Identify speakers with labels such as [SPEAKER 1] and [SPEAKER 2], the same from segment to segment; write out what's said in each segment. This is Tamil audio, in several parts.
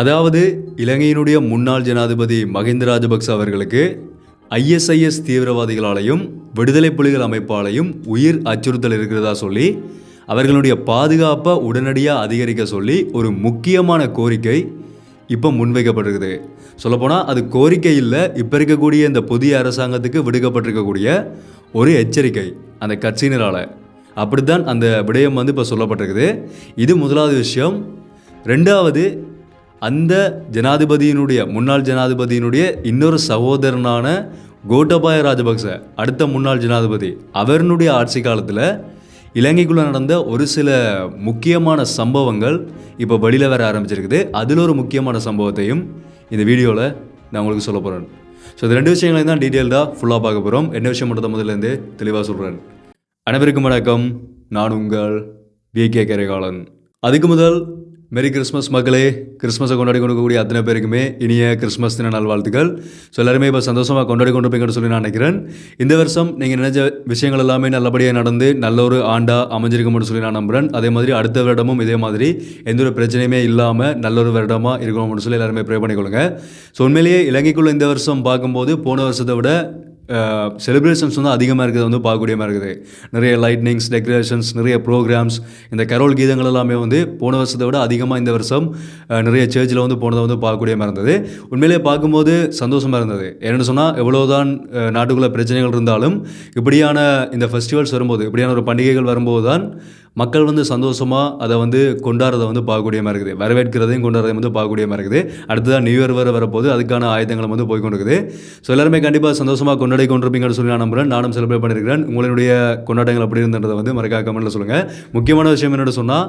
[SPEAKER 1] அதாவது இலங்கையினுடைய முன்னாள் ஜனாதிபதி மஹிந்த ராஜபக்ச அவர்களுக்கு ஐஎஸ்ஐஎஸ் தீவிரவாதிகளாலையும் விடுதலை புலிகள் அமைப்பாலையும் உயிர் அச்சுறுத்தல் இருக்கிறதா சொல்லி அவர்களுடைய பாதுகாப்பை உடனடியாக அதிகரிக்க சொல்லி ஒரு முக்கியமான கோரிக்கை இப்போ முன்வைக்கப்பட்டிருக்குது. சொல்லப்போனால் அது கோரிக்கை இல்லை, இப்போ இருக்கக்கூடிய இந்த புதிய அரசாங்கத்துக்கு விடுக்கப்பட்டிருக்கக்கூடிய ஒரு எச்சரிக்கை அந்த கட்சியினரால். அப்படித்தான் அந்த விடயம் இப்போ சொல்லப்பட்டிருக்குது. இது முதலாவது விஷயம். ரெண்டாவது, அந்த ஜனாதிபதியினுடைய முன்னாள் ஜனாதிபதியினுடைய இன்னொரு சகோதரனான கோட்டபாய ராஜபக்ச, அடுத்த முன்னாள் ஜனாதிபதி, அவருடைய ஆட்சி காலத்தில் இலங்கைக்குள்ளே நடந்த ஒரு சில முக்கியமான சம்பவங்கள் இப்போ வெளியில் வர ஆரம்பிச்சிருக்குது. அதில் ஒரு முக்கியமான சம்பவத்தையும் இந்த வீடியோவில் நான் உங்களுக்கு சொல்ல போகிறேன். ஸோ இந்த ரெண்டு விஷயங்களையும் தான் டீட்டெயில்டாக ஃபுல்லாக பார்க்க போகிறோம். என்ன விஷயம் மட்டும் முதல்லேருந்து தெளிவாக சொல்கிறேன். அனைவருக்கும் வணக்கம், நான் உங்கள் விகே கரைகாலன். அதுக்கு முதல் மேரி கிறிஸ்மஸ் மக்களே. கிறிஸ்மஸை கொண்டாடி கொண்டிருக்கக்கூடிய அத்தனை பேருக்குமே இனிய கிறிஸ்மஸ் தின நல்வாழ்த்துக்கள். ஸோ எல்லாருமே இப்போ சந்தோஷமாக கொண்டாடி கொண்டிருப்பீங்கன்னு சொல்லி நான் நினைக்கிறேன். இந்த வருஷம் நீங்கள் நினைச்ச விஷயங்கள் எல்லாமே நல்லபடியாக நடந்து நல்ல ஒரு ஆண்டாக அமைஞ்சிருக்கும்னு சொல்லி நான் நம்புகிறேன். அதே மாதிரி அடுத்த வருடமும் இதே மாதிரி எந்த ஒரு பிரச்சனையுமே இல்லாமல் நல்ல ஒரு வருடமாக இருக்கணும்னு சொல்லி எல்லாருமே ப்ரே பண்ணிக்கொள்ளுங்க. ஸோ உண்மையிலேயே இலங்கைக்குள்ளே இந்த வருஷம் பார்க்கும்போது போன வருஷத்தை விட செலிப்ரேஷன்ஸ் அதிகமாக இருக்கிறது பார்க்கக்கூடிய மாதிரி இருக்குது. நிறைய லைட்னிங்ஸ், டெக்கரேஷன்ஸ், நிறைய ப்ரோக்ராம்ஸ், இந்த கரோல் கீதங்கள் எல்லாமே போன வருஷத்தை விட அதிகமாக இந்த வருஷம் நிறைய சர்ச்சில் போனதை பார்க்கக்கூடிய மாதிரி இருந்தது. உண்மையிலேயே பார்க்கும்போது சந்தோஷமாக இருந்தது. என்னென்னு சொன்னால், எவ்வளோதான் நாட்டுக்குள்ளே பிரச்சனைகள் இருந்தாலும் இப்படியான இந்த ஃபெஸ்டிவல்ஸ் வரும்போது, இப்படியான ஒரு பண்டிகைகள் வரும்போது தான் மக்கள் சந்தோஷமாக அதை கொண்டாடுறதை பார்க்கக்கூடிய மாதிரி இருக்குது. வரவேற்கிறதையும் கொண்டாடுறதையும் பார்க்கக்கூடிய மாதிரி இருக்குது. அடுத்ததான் நியூ இயர் வரப்போது அதுக்கான ஆயுதங்களும் போய் கொண்டிருக்குது. ஸோ எல்லாருமே கண்டிப்பாக சந்தோஷமாக கொண்டாடி கொண்டிருப்பீங்கன்னு சொல்லி நான் நம்புகிறேன். நானும் செலிப்ரேட் பண்ணியிருக்கிறேன். உங்களுடைய கொண்டாட்டங்கள் அப்படி இருந்ததை மறக்காம கமெண்ட்டில் சொல்லுங்கள். முக்கியமான விஷயம் என்னென்னு சொன்னால்,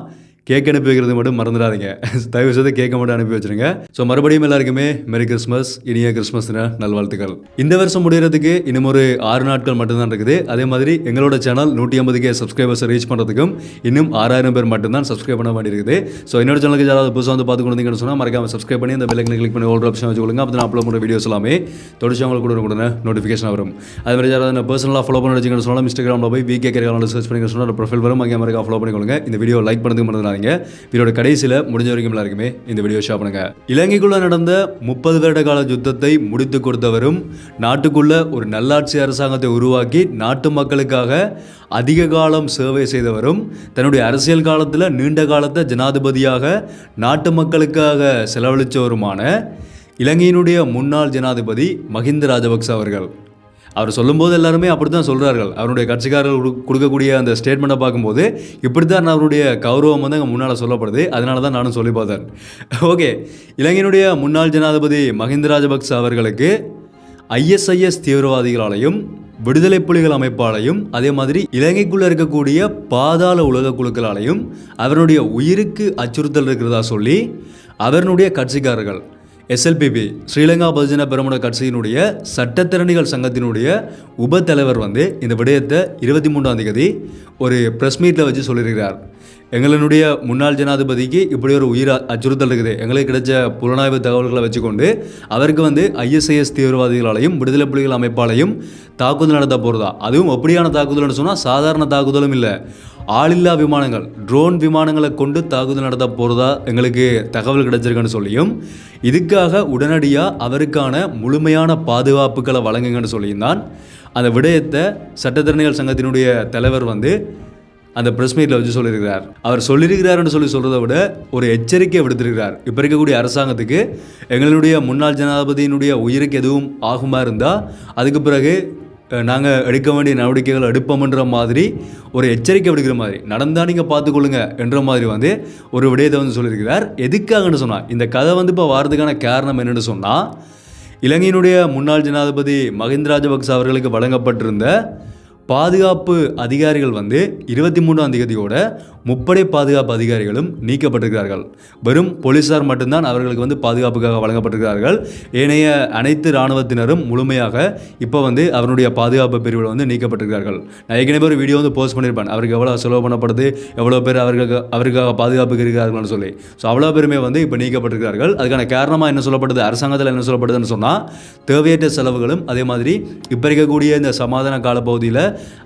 [SPEAKER 1] கேக் அனுப்பி வைக்கிறது மட்டும் மறந்துடாதீங்க. தயவு செய்து கேக்கை மட்டும் அனுப்பி வச்சுருங்க. ஸோ மறுபடியும் எல்லாருக்குமே மெரி கிறிஸ்மஸ், இனிய கிறிஸ்மஸ் தின நல்வாழ்த்துக்கள். இந்த வருஷம் முடிகிறதுக்கு இன்னும் ஒரு 6 நாட்கள் மட்டும்தான் இருக்குது. அதே மாதிரி எங்களோட சேனல் 150K சப்ஸ்கிரைபர்ஸை ரீச் பண்ணுறதுக்கும் இன்னும் 6000 பேர் மட்டும்தான் சப்ஸ்கிரைப் பண்ண வேண்டியிருக்குது. ஸோ என்னோட சேனலுக்கு யாராவது புதுசாக பார்த்து கொண்டீங்கன்னு சொன்னால் மறக்காம சப்ஸ்கிரைப் பண்ணி அந்த பெல் ஐக்கனை கிளிக் பண்ணி ஆல் ஆப்ஷன் வச்சுக்கொள்ளுங்க. அப்போ நான் அப்லோட் பண்ணுற வீடியோஸ் எல்லாமே தொடர்ச்சி அவங்களுக்கு கூட நோட்டிஃபிகேஷன் வரும். அதே மாதிரி யாராவது பர்சனலாக ஃபாலோ பண்ணி வச்சுக்கணும்னு சொன்னால் இன்ஸ்டாகிராமில் போய் விகே கரைகாலன் சர்ச் பண்ணிங்கன்னு சொன்னால் ப்ரொஃபைல் வரும். அங்கே மறக்காம ஃபாலோ பண்ணிக்கொள்ளுங்க. இந்த வீடியோ லைக் பண்ணுறதுக்கு மறந்துடாதீங்க. வீடியோட கடைசியில் முடிஞ்ச வரைக்கும் எல்லாருக்குமே இந்த வீடியோ ஷேர் பண்ணுங்க. இலங்கைக்குள்ள நடந்த 30 வருட கால யுத்தத்தை முடித்து கொடுத்தவரும், நாட்டுக்குள்ள ஒரு நல்லாட்சி அரசாங்கத்தை உருவாக்கி நாட்டு மக்களுக்காக அதிக காலம் சேவை செய்தவரும், தன்னுடைய அரசியல் காலத்தில் நீண்ட காலத்தை ஜனாதிபதியாக நாட்டு மக்களுக்காக செலவழித்தவருமான இலங்கையினுடைய முன்னாள் ஜனாதிபதி மஹிந்த ராஜபக்ச அவர்கள். அவர் சொல்லும்போது எல்லாருமே அப்படி தான் சொல்கிறார்கள். அவருடைய கட்சிக்காரர்கள் கொடுக்கக்கூடிய அந்த ஸ்டேட்மெண்ட்டை பார்க்கும்போது இப்படி தான் அவருடைய கௌரவம் அங்கே முன்னால் சொல்லப்படுது. அதனால தான் நானும் சொல்லி பார்த்தேன். ஓகே, இலங்கையினுடைய முன்னாள் ஜனாதிபதி மஹிந்த ராஜபக்ச அவர்களுக்கு ஐஎஸ்ஐஎஸ் தீவிரவாதிகளாலையும் விடுதலை புலிகள் அமைப்பாலையும் அதே மாதிரி இலங்கைக்குள்ளே இருக்கக்கூடிய பாதாள உலக குழுக்களாலையும் அவருடைய உயிருக்கு அச்சுறுத்தல் இருக்கிறதா சொல்லி அவருடைய கட்சிக்காரர்கள் எஸ்எல்பிபி, ஸ்ரீலங்கா பொதுஜன பெரமுன கட்சியினுடைய சட்டத்திறனிகள் சங்கத்தினுடைய உப தலைவர் இந்த விடயத்தை 23ஆம் தேதி ஒரு ப்ரெஸ் மீட்டில் வச்சு சொல்லியிருக்கிறார். எங்களுடைய முன்னாள் ஜனாதிபதிக்கு இப்படி ஒரு உயிர் அச்சுறுத்தல் இருக்குது, எங்களுக்கு கிடைச்ச புலனாய்வு தகவல்களை வச்சுக்கொண்டு அவருக்கு ஐஎஸ்ஐஎஸ் தீவிரவாதிகளாலையும் விடுதலை புலிகள் அமைப்பாலையும் தாக்குதல் நடத்த போகிறதா. அதுவும் எப்படியான தாக்குதல்னு சொன்னால் சாதாரண தாக்குதலும் இல்லை, ஆளில்லா விமானங்கள், ட்ரோன் விமானங்களை கொண்டு தாக்குதல் நடத்த போகிறதா எங்களுக்கு தகவல் கிடைச்சிருக்குன்னு சொல்லியும், இதுக்காக உடனடியாக அவருக்கான முழுமையான பாதுகாப்புகளை வழங்குங்கன்னு சொல்லியிருந்தான். அந்த விடயத்தை சட்டத்திறனிகள் சங்கத்தினுடைய தலைவர் அந்த ப்ரெஸ் மீட்டில் வச்சு சொல்லியிருக்கிறார். அவர் சொல்லியிருக்கிறாருன்னு சொல்கிறத விட ஒரு எச்சரிக்கை விடுத்திருக்கிறார். இப்போ இருக்கக்கூடிய அரசாங்கத்துக்கு எங்களுடைய முன்னாள் ஜனாதிபதியினுடைய உயிருக்கு எதுவும் ஆகுமா இருந்தால் அதுக்கு பிறகு நாங்கள் எடுக்க வேண்டிய நடவடிக்கைகள் எடுப்போம்ன்ற மாதிரி ஒரு எச்சரிக்கை விடுக்கிற மாதிரி, நடந்தால் நீங்கள் பார்த்துக்கொள்ளுங்க என்ற மாதிரி ஒரு விடயத்தை சொல்லியிருக்கிறார். எதுக்காகன்னு சொன்னால், இந்த கதை இப்போ வாரதுக்கான காரணம் என்னென்னு சொன்னால், இலங்கையினுடைய முன்னாள் ஜனாதிபதி மஹிந்த ராஜபக்ச அவர்களுக்கு வழங்கப்பட்டிருந்த பாதுகாப்பு அதிகாரிகள் 23ஆம் தேதியோட முப்படை பாதுகாப்பு அதிகாரிகளும் நீக்கப்பட்டிருக்கிறார்கள். வெறும் போலீஸார் மட்டும்தான் அவர்களுக்கு பாதுகாப்புக்காக வழங்கப்பட்டிருக்கிறார்கள். ஏனைய அனைத்து இராணுவத்தினரும் முழுமையாக இப்போ அவருடைய பாதுகாப்பு பிரிவில் நீக்கப்பட்டிருக்கிறார்கள். நான் ஏற்கனவே ஒரு வீடியோ போஸ்ட் பண்ணியிருப்பேன், அவருக்கு எவ்வளோ செலவு பண்ணப்படுது, எவ்வளோ பேர் அவருக்காக பாதுகாப்புக்கு இருக்கிறார்கள்னு சொல்லி. ஸோ அவ்வளோ பேருமே இப்போ நீக்கப்பட்டிருக்கிறார்கள். அதுக்கான காரணமாக என்ன சொல்லப்படுது, அரசாங்கத்தில் என்ன சொல்லப்படுதுன்னு சொன்னால், தேவையற்ற செலவுகளும் அதே மாதிரி இப்போ இருக்கக்கூடிய இந்த சமாதான காலப்பகுதியில்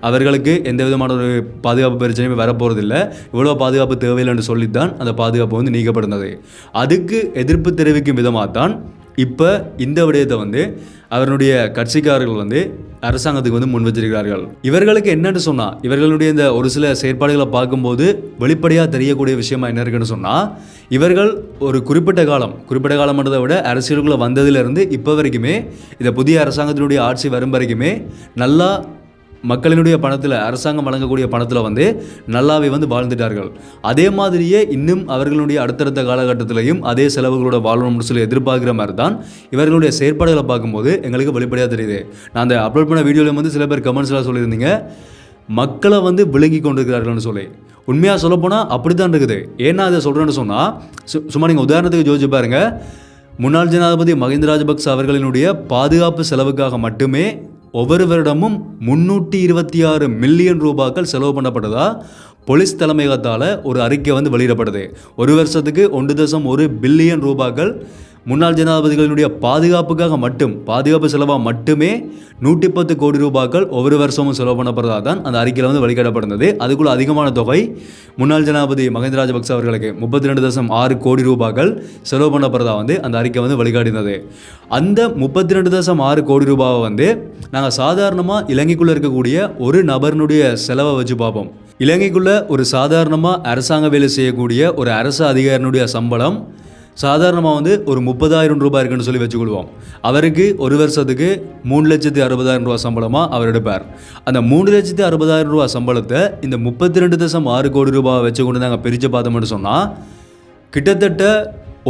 [SPEAKER 1] அவர்களுக்கு எந்த விதமான ஒரு பாதுகாப்பு பிரச்சனையுமே வரப்போகிறதில்லை. இவ்வளோ பாதுகாப்பு தேவையில்லைன்னு சொல்லித்தான் அந்த பாதுகாப்பு வந்து நீக்கப்படுகிறது. அதுக்கு எதிர்ப்பு தெரிவிக்கும் விதமாக தான் இப்போ இந்த விடயத்தை வந்து அவருடைய கட்சிக்காரர்கள் வந்து அரசாங்கத்துக்கு வந்து முன் வச்சிருக்கிறார்கள். இவர்களுக்கு என்னன்னு சொன்னால், இவர்களுடைய இந்த ஒரு சில செயற்பாடுகளை பார்க்கும்போது வெளிப்படையாக தெரியக்கூடிய விஷயமா என்ன இருக்குன்னு சொன்னால், இவர்கள் ஒரு குறிப்பிட்ட காலம்ன்றதை விட அரசியலுக்குள்ளே வந்ததிலிருந்து இப்போ வரைக்குமே இந்த புதிய அரசாங்கத்தினுடைய ஆட்சி வரும் வரைக்குமே நல்லா மக்களினுடைய பணத்தில், அரசாங்கம் வழங்கக்கூடிய பணத்தில் வந்து நல்லாவே வந்து வாழ்ந்துட்டார்கள். அதே மாதிரியே இன்னும் அவர்களுடைய அடுத்தடுத்த காலகட்டத்திலையும் அதே செலவுகளோட வாழணும்னு சொல்லி எதிர்பார்க்குற மாதிரி தான் இவர்களுடைய செயற்பாடுகளை பார்க்கும்போது எங்களுக்கு வெளிப்படையாக தெரியுது. நான் அந்த அப்லோட் பண்ண வீடியோவில் வந்து சில பேர் கமெண்ட்ஸ்லாம் சொல்லியிருந்தீங்க, மக்களை வந்து விளங்கி கொண்டிருக்கிறார்கள்னு சொல்லி. உண்மையாக சொல்லப்போனால் அப்படி தான் இருக்குது. ஏன்னா அதை சொல்கிறேன்னு சொன்னால், சும்மா நீங்கள் உதாரணத்துக்கு யோசிச்சு பாருங்கள், முன்னாள் ஜனாதிபதி மஹிந்த ராஜபக்ச அவர்களினுடைய பாதுகாப்பு செலவுக்காக மட்டுமே ஒவ்வொரு வருடமும் 326 மில்லியன் ரூபாய்கள் செலவு பண்ணப்பட்டதா போலீஸ் தலைமையகத்தால் ஒரு அறிக்கை வந்து வெளியிடப்படுது. ஒரு வருஷத்துக்கு 1.1 பில்லியன் ரூபாய்கள் முன்னாள் ஜனாதிபதிகளினுடைய பாதுகாப்பு செலவாக மட்டுமே 110 கோடி ரூபாய்கள் ஒவ்வொரு வருஷமும் செலவு பண்ணப்படுறதா தான் அந்த அறிக்கையில் வந்து வெளியிடப்படுகிறது. அதுக்குள்ள அதிகமான தொகை முன்னாள் ஜனாதிபதி மஹிந்த ராஜபக்ச அவர்களுக்கு 32.6 கோடி ரூபாய்கள் செலவு பண்ணப்படுறதா வந்து அந்த அறிக்கை வந்து வெளிக்காட்டினது. அந்த 32.6 கோடி ரூபாவை வந்து நாங்கள் சாதாரணமாக இலங்கைக்குள்ளே இருக்கக்கூடிய ஒரு நபரினுடைய செலவை வச்சு பார்ப்போம். இலங்கைக்குள்ளே ஒரு சாதாரணமாக அரசாங்க வேலை செய்யக்கூடிய ஒரு அரசு அதிகாரினுடைய சம்பளம் சாதாரணமாக வந்து ஒரு 30,000 ரூபாய் இருக்குன்னு சொல்லி வச்சுக்கொள்வோம். அவருக்கு ஒரு வருஷத்துக்கு 3,60,000 ரூபா சம்பளமாக அவர் எடுப்பார். அந்த 3,60,000 ரூபா சம்பளத்தை இந்த 32.6 கோடி ரூபாய் வச்சுக்கொண்டு நாங்கள் பிரித்து பார்த்தோம்னு சொன்னால் கிட்டத்தட்ட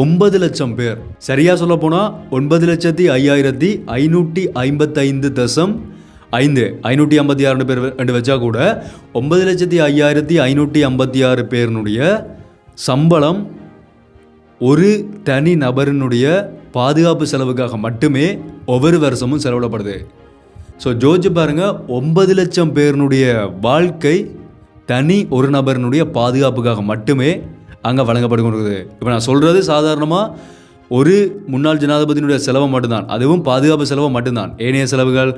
[SPEAKER 1] 9 லட்சம் பேர், சரியாக சொல்ல போனால் 9,05,555.556 பேர் என்று வச்சா கூட 9,05,556 பேருனுடைய சம்பளம் ஒரு தனி நபரினுடைய பாதுகாப்பு செலவுக்காக மட்டுமே ஒவ்வொரு வருஷமும் செலவிடப்படுது. ஸோ ஜோதிச்சு பாருங்கள், 9 லட்சம் பேருனுடைய வாழ்க்கை தனி ஒரு நபரினுடைய பாதுகாப்புக்காக மட்டுமே அங்கே வழங்கப்பட்டு கொண்டிருக்குது. இப்போ நான் சொல்கிறது சாதாரணமாக ஒரு முன்னாள் ஜனாதிபதியினுடைய செலவு மட்டும்தான், அதுவும் பாதுகாப்பு செலவு மட்டும்தான். ஏனைய செலவுகள்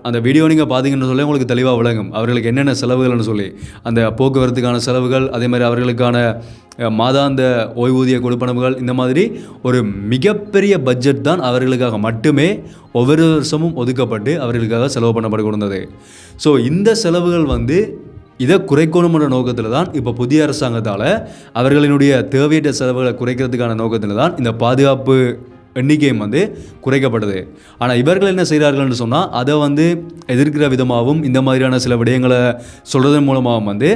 [SPEAKER 1] அந்த வீடியோ நீங்கள் பார்த்தீங்கன்னு சொல்லி உங்களுக்கு தெளிவாக விளங்கும் அவர்களுக்கு என்னென்ன செலவுகள்னு சொல்லி. அந்த போக்குவரத்துக்கான செலவுகள், அதே மாதிரி அவர்களுக்கான மாதாந்த ஓய்வூதிய கொடுப்பனவுகள், இந்த மாதிரி ஒரு மிகப்பெரிய பட்ஜெட் தான் அவர்களுக்காக மட்டுமே ஒவ்வொரு வருஷமும் ஒதுக்கப்பட்டு அவர்களுக்காக செலவு பண்ணப்பட்டு கொண்டது. ஸோ இந்த செலவுகள் வந்து இதை குறைக்கணும்ன்ற நோக்கத்தில் தான் இப்போ புதிய அரசாங்கத்தால் அவர்களினுடைய தேவையற்ற செலவுகளை குறைக்கிறதுக்கான நோக்கத்தில் தான் இந்த பாதுகாப்பு எண்ணிக்கையும் வந்து குறைக்கப்பட்டது. ஆனால் இவர்கள் என்ன செய்கிறார்கள்னு சொன்னால், அதை வந்து எதிர்க்கிற விதமாகவும் இந்த மாதிரியான சில விடயங்களை சொல்கிறதன் மூலமாகவும் வந்து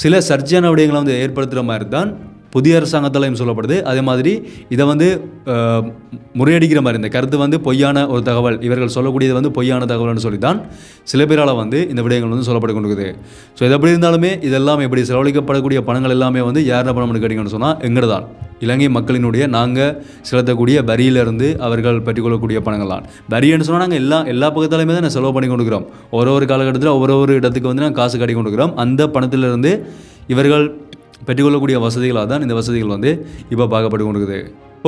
[SPEAKER 1] சில சர்ச்சையான விடயங்களை வந்து ஏற்படுத்துகிற மாதிரி தான் புதிய அரசாங்கத்தாலையும் சொல்லப்படுது. அதே மாதிரி இதை வந்து முறையடிக்கிற மாதிரி இந்த கருத்து வந்து பொய்யான ஒரு தகவல், இவர்கள் சொல்லக்கூடியது வந்து பொய்யான தகவல்னு சொல்லி தான் சில பேரால் வந்து இந்த விடயங்கள் வந்து சொல்லப்பட்டு கொண்டிருக்குது. ஸோ இது எப்படி இருந்தாலுமே இதெல்லாம் எப்படி செலவழிக்கப்படக்கூடிய பணங்கள் எல்லாமே வந்து யாரை பணம்னு கேட்டிங்கன்னு சொன்னால் எங்கே தான் இலங்கை மக்களினுடைய நாங்கள் செலுத்தக்கூடிய வரியிலிருந்து அவர்கள் பெற்றுக்கொள்ளக்கூடிய பணங்கள் தான். வரின்னு சொன்னால் நாங்கள் எல்லா பக்கத்தாலையுமே தான் செலவு பண்ணி கொண்டுக்கிறோம். ஒரு காலகட்டத்தில் ஒவ்வொரு இடத்துக்கு வந்து நாங்கள் காசு கட்டி கொண்டுக்கிறோம். அந்த பணத்திலிருந்து இவர்கள் பெற்றுக்கொள்ளக்கூடிய வசதிகளாக தான் இந்த வசதிகள் வந்து இப்போ பார்க்கப்பட்டு கொண்டிருக்குது.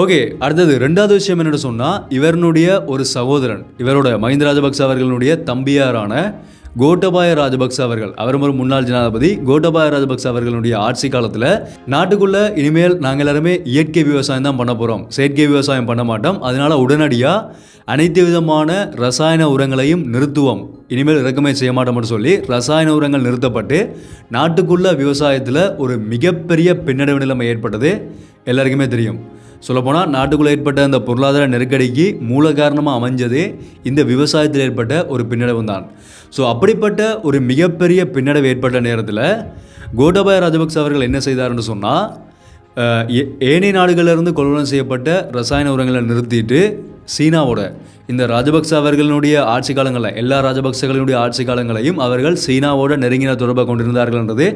[SPEAKER 1] ஓகே, அடுத்தது ரெண்டாவது விஷயம் என்னென்னு சொன்னால், இவருடைய ஒரு சகோதரன், இவரோட மஹிந்த ராஜபக்ச அவர்களுடைய தம்பியாரான கோட்டபாய ராஜபக்ச அவர்கள், அவரும் ஒரு முன்னாள் ஜனாதிபதி. கோட்டபாய ராஜபக்ச அவர்களுடைய ஆட்சி காலத்தில் நாட்டுக்குள்ளே இனிமேல் நாங்கள் எல்லாருமே இயற்கை விவசாயம் தான் பண்ண போகிறோம், செயற்கை விவசாயம் பண்ண மாட்டோம், அதனால் உடனடியாக அனைத்து விதமான ரசாயன உரங்களையும் நிறுத்துவோம், இனிமேல் இறக்குமதி செய்ய மாட்டோம்னு சொல்லி ரசாயன உரங்கள் நிறுத்தப்பட்டு நாட்டுக்குள்ள விவசாயத்தில் ஒரு மிகப்பெரிய பின்னடைவு நிலைமை ஏற்பட்டது எல்லாருக்குமே தெரியும். சொல்லப்போனால் நாட்டுக்குள்ளே ஏற்பட்ட அந்த பொருளாதார நெருக்கடிக்கு மூல காரணமாக அமைஞ்சது இந்த விவசாயத்தில் ஏற்பட்ட ஒரு பின்னடைவு தான். ஸோ அப்படிப்பட்ட ஒரு மிகப்பெரிய பின்னடைவு ஏற்பட்ட நேரத்தில் கோட்டபாய ராஜபக்ச அவர்கள் என்ன செய்தார்னு சொன்னால், ஏனைய நாடுகளிலிருந்து கொள்வனம் செய்யப்பட்ட ரசாயன உரங்களை நிறுத்திட்டு சீனாவோட இந்த ராஜபக்ச அவர்களுடைய ஆட்சி காலங்களில் எல்லா ராஜபக்சர்களுடைய ஆட்சி காலங்களையும் அவர்கள் சீனாவோட நெருங்கின தொடர்பை கொண்டிருந்தார்கள்ன்றது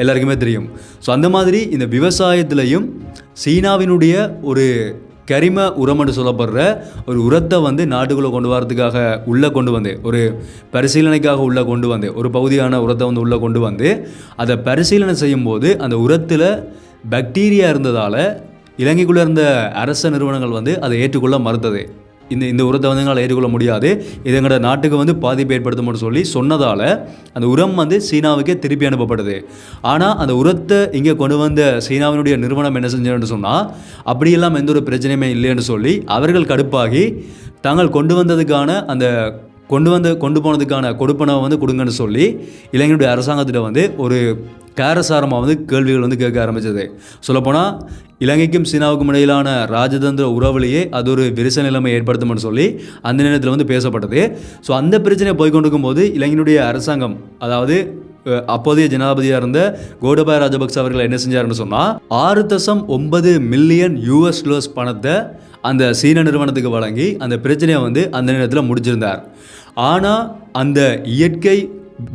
[SPEAKER 1] எல்லாருக்குமே தெரியும். ஸோ அந்த மாதிரி இந்த விவசாயத்திலையும் சீனாவினுடைய ஒரு கரிம உரம் என்று சொல்லப்படுற ஒரு உரத்தை வந்து நாட்டுக்குள்ளே கொண்டு வரதுக்காக உள்ளே கொண்டு வந்து, ஒரு பரிசீலனைக்காக உள்ளே கொண்டு வந்து, ஒரு பகுதியான உரத்தை வந்து உள்ளே கொண்டு வந்து அதை பரிசீலனை செய்யும்போது அந்த உரத்தில் பாக்டீரியா இருந்ததால் இலங்கைக்குள்ளே இருந்த அரச நிறுவனங்கள் வந்து அதை ஏற்றுக்கொள்ள மறுத்தது. இந்த உரத்தை வந்து எங்களால் ஏற்றுக்கொள்ள முடியாது, இது எங்களோட நாட்டுக்கு வந்து பாதிப்பு ஏற்படுத்தும்னு சொல்லி சொன்னதால் அந்த உரம் வந்து சீனாவுக்கே திருப்பி அனுப்பப்படுது. ஆனால் அந்த உரத்தை இங்கே கொண்டு வந்த சீனாவினுடைய நிறுவனம் என்ன செஞ்சதுன்னு சொன்னால், அப்படியெல்லாம் எந்த ஒரு பிரச்சனையுமே இல்லைன்னு சொல்லி அவர்கள் கடுப்பாகி தாங்கள் கொண்டு வந்ததுக்கான அந்த கொண்டு போனதுக்கான கொடுப்பனவை வந்து கொடுங்கன்னு சொல்லி இலங்கையுடைய அரசாங்கத்திட்ட வந்து ஒரு காரசாரமாக வந்து கேள்விகள் வந்து கேட்க ஆரம்பித்தது. சொல்லப்போனால் இலங்கைக்கும் சீனாவுக்கும் இடையிலான ராஜதந்திர உறவுலேயே அது ஒரு விரிசல் நிலைமை ஏற்படுத்தும்னு சொல்லி அந்த நேரத்தில் வந்து பேசப்பட்டது. ஸோ அந்த பிரச்சனையை போய்கொண்டிருக்கும் போது இலங்கையினுடைய அரசாங்கம், அதாவது அப்போதைய ஜனாதிபதியாக இருந்த கோடபாய ராஜபக்ச அவர்கள் என்ன செஞ்சாருன்னு சொன்னால், $6.9 மில்லியன் பணத்தை அந்த சீன நிறுவனத்துக்கு வழங்கி அந்த பிரச்சனையை வந்து அந்த நேரத்தில் முடிச்சிருந்தார். ஆனால் அந்த இயற்கை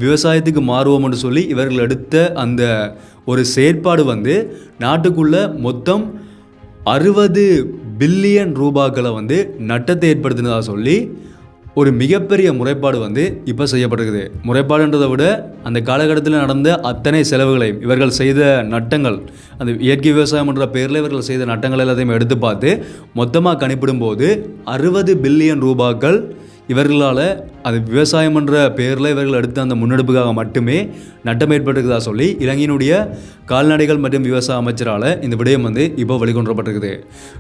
[SPEAKER 1] விவசாயத்துக்கு மாறுவோம்னு சொல்லி இவர்கள் எடுத்த அந்த ஒரு செயற்பாடு வந்து நாட்டுக்குள்ள மொத்தம் 60 பில்லியன் ரூபாய்களை வந்து நட்டத்தை ஏற்படுத்தினதாக சொல்லி ஒரு மிகப்பெரிய முறைப்பாடு வந்து இப்போ செய்யப்பட்டிருக்குது. முறைப்பாடுன்றதை விட அந்த காலகட்டத்தில் நடந்த அத்தனை செலவுகளையும் இவர்கள் செய்த நட்டங்கள், அந்த இயற்கை விவசாயம் என்ற பேரில் இவர்கள் செய்த நட்டங்கள் எல்லாத்தையும் எடுத்து பார்த்து மொத்தமாக கணிப்பிடும்போது 60 பில்லியன் ரூபாய்கள் இவர்களால் அது விவசாயம் என்ற பேரில் இவர்கள் எடுத்த அந்த முன்னெடுப்புக்காக மட்டுமே நட்டம் ஏற்பட்டிருக்குதா சொல்லி இலங்கையினுடைய கால்நடைகள் மற்றும் விவசாய அமைச்சரால் இந்த விடயம் வந்து இப்போ வெளிக்கொண்டப்பட்டிருக்குது.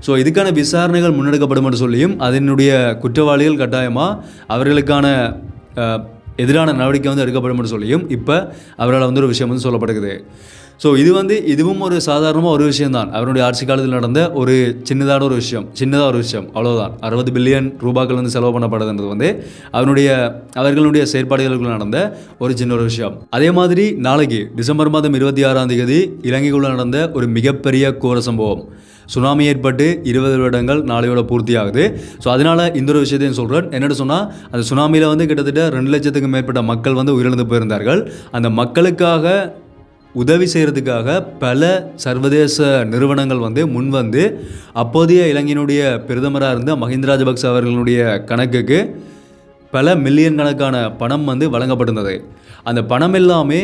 [SPEAKER 1] ஸோ இதுக்கான விசாரணைகள் முன்னெடுக்கப்படும் என்று சொல்லியும் அதனுடைய குற்றவாளிகள் கட்டாயமாக அவர்களுக்கான எதிரான நடவடிக்கை வந்து எடுக்கப்படும் என்று சொல்லியும் இப்போ அவரால் வந்து ஒரு விஷயம் வந்து சொல்லப்படுகிறது. ஸோ இதுவும் ஒரு சாதாரணமாக ஒரு விஷயம்தான். அவருடைய ஆட்சி காலத்தில் நடந்த ஒரு சின்னதாக ஒரு விஷயம் அவ்வளோதான். 60 பில்லியன் ரூபாய்கள் வந்து செலவு பண்ணப்படுதுன்றது வந்து அவர்களுடைய செயற்பாடுகளுக்குள்ள நடந்த ஒரு சின்ன ஒரு விஷயம். அதே மாதிரி நாளைக்கு டிசம்பர் மாதம் 26ஆம் தேதி இலங்கைக்குள்ள நடந்த ஒரு மிகப்பெரிய கோர சம்பவம், சுனாமி ஏற்பட்டு 20 வருடங்கள் நாளையோட பூர்த்தி ஆகுது. ஸோ அதனால் இந்த ஒரு விஷயத்தையும் சொல்கிறேன். என்னென்னு சொன்னால், அந்த சுனாமியில் வந்து கிட்டத்தட்ட 2 லட்சத்துக்கும் மேற்பட்ட மக்கள் வந்து உயிரிழந்து போயிருந்தார்கள். அந்த மக்களுக்காக உதவி செய்கிறதுக்காக பல சர்வதேச நிறுவனங்கள் வந்து முன்வந்து அப்போதைய இலங்கையினுடைய பிரதமராக இருந்த மஹிந்த ராஜபக்ச அவர்களுடைய கணக்குக்கு பல மில்லியன் கணக்கான பணம் வந்து வழங்கப்பட்டிருந்தது. அந்த பணம் எல்லாமே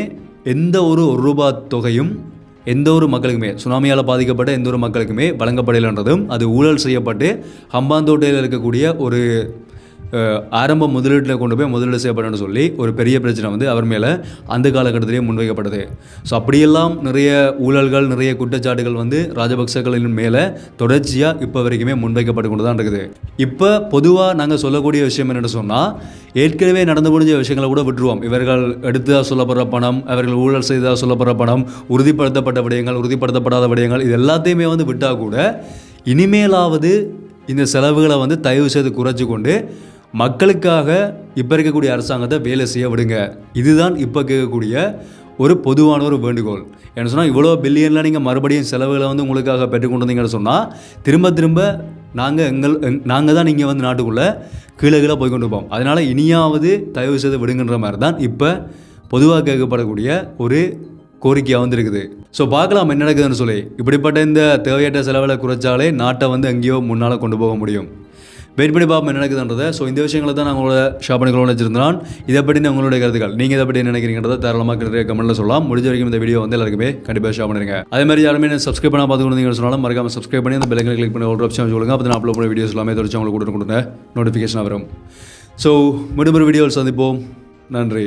[SPEAKER 1] எந்த ஒரு ரூபாய் தொகையும் எந்த ஒரு மக்களுக்குமே, சுனாமியால் பாதிக்கப்பட்ட எந்த ஒரு மக்களுக்குமே வழங்கப்படலைன்றதும், அது ஊழல் செய்யப்பட்டு ஹம்பாந்தோட்டையில் இருக்கக்கூடிய ஒரு ஆரம்ப முதலீட்டில் கொண்டு போய் முதலீடு செய்யப்படணும்னு சொல்லி ஒரு பெரிய பிரச்சனை வந்து அவர் மேலே அந்த காலகட்டத்திலேயே முன்வைக்கப்பட்டது. ஸோ அப்படியெல்லாம் நிறைய ஊழல்கள், நிறைய குற்றச்சாட்டுகள் வந்து ராஜபக்சகளின் மேலே தொடர்ச்சியாக இப்போ வரைக்குமே முன்வைக்கப்பட்டு கொண்டு தான் இருக்குது. இப்போ பொதுவாக நாங்கள் சொல்லக்கூடிய விஷயம் என்னென்னு சொன்னால், ஏற்கனவே நடந்து முடிஞ்ச விஷயங்களை கூட விட்டுருவோம். இவர்கள் எடுத்ததாக சொல்லப்படுற பணம், அவர்கள் ஊழல் செய்ததாக சொல்லப்படுற பணம், உறுதிப்படுத்தப்பட்ட விடயங்கள், உறுதிப்படுத்தப்படாத விடயங்கள், இது எல்லாத்தையுமே வந்து விட்டால் கூட இனிமேலாவது இந்த செலவுகளை வந்து தயவு செய்து குறைச்சி கொண்டு மக்களுக்காக இப்போ இருக்கக்கூடிய அரசாங்கத்தை வேலை செய்ய விடுங்க. இதுதான் இப்போ கேட்கக்கூடிய ஒரு பொதுவான ஒரு வேண்டுகோள். என்ன சொன்னால், இவ்வளோ பில்லியனில் நீங்கள் மறுபடியும் செலவுகளை வந்து உங்களுக்காக பெற்றுக்கொண்டு வந்தீங்கன்னு சொன்னால் திரும்ப நாங்கள் தான் நீங்கள் வந்து நாட்டுக்குள்ளே கீழே போய் கொண்டு போவோம். அதனால் இனியாவது தயவு செய்து விடுங்கன்ற மாதிரி தான் இப்போ பொதுவாக கேட்கப்படக்கூடிய ஒரு கோரிக்கையாக வந்து இருக்குது. ஸோ பார்க்கலாம் என்ன நடக்குதுன்னு சொல்லி. இப்படிப்பட்ட இந்த தேவையற்ற செலவில் குறைச்சாலே நாட்டை வந்து எங்கேயோ முன்னால் கொண்டு போக முடியும். வெயிட் பண்ணி பார்ப்போம் என்ன நடக்குதுன்றதை. ஸோ இந்த விஷயங்களை தான் நான் உங்களோட ஷாப்பிங்கோட வச்சிருந்தான். இதை பற்றி உங்களுடைய கருத்துக்கள் நீங்கள் இதை பற்றி நினைக்கிறீங்கிறத தாராளமாக நிறைய கமெண்ட்டில் சொல்லலாம். முடிஞ்ச வரைக்கும் இந்த வீடியோ வந்து எல்லாருக்குமே கண்டிப்பாக ஷேர் பண்ணுங்க. அதே மாதிரி யாருமே சப்ஸ்கிரைப் பண்ணால் பார்த்துக்கணும் சொன்னாலும் மறக்காம சப்ஸ்கிரைப் பண்ணி அந்த பெல்லைக்கனை கிளிக் பண்ணி ஒரு ஆப்ஷன் சொல்லுங்கள். அப்போ நான் அப்லோட் பண்ண வீடியோஸ் எல்லாமே தொடர்ச்சி உங்களுக்கு கொடுங்க, நோட்டிஃபிகேஷன் வரும். ஸோ மீண்டும் ஒரு வீடியோவில் சந்திப்போம். நன்றி.